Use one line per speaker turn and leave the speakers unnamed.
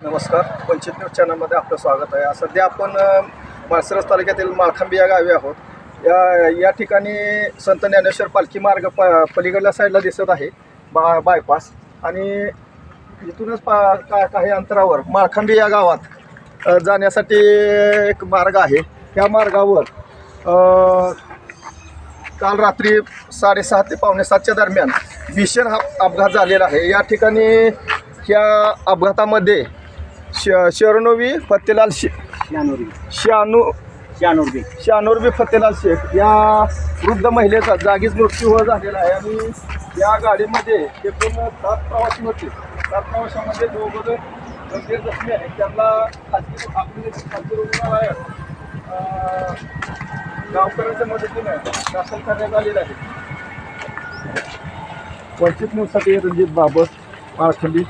नमस्कार. वंचित न्यूज चॅनलमध्ये आपलं स्वागत आहे. सध्या आपण माळशिरस तालुक्यातील माळखांबी या गावी आहोत. या ठिकाणी संत ज्ञानेश्वर पालखी मार्ग पलीकडल्या साईडला दिसत आहे, बायपास. आणि इथूनच काही अंतरावर माळखांबी या गावात जाण्यासाठी एक मार्ग आहे. या मार्गावर काल रात्री 6:30 ते 6:45च्या दरम्यान भीषण अपघात झालेला आहे. या ठिकाणी ह्या अपघातामध्ये शरणोबी फतेलाल शानूरबी फतेलाल शेख या वृद्ध महिलेचा जागीच मृत्यू झालेला आहे. आणि या गाडीमध्ये एकूण 7 प्रवासी होते. 7 प्रवाशांमध्ये 2 गंभीर जखमी आहेत. त्यांना खाजगी रुग्णालयात गावकऱ्यांच्या मदतीने दाखल करण्यात आलेलं आहे. वंचित न्यूजसाठी रणजित बाबर, माळखांबी.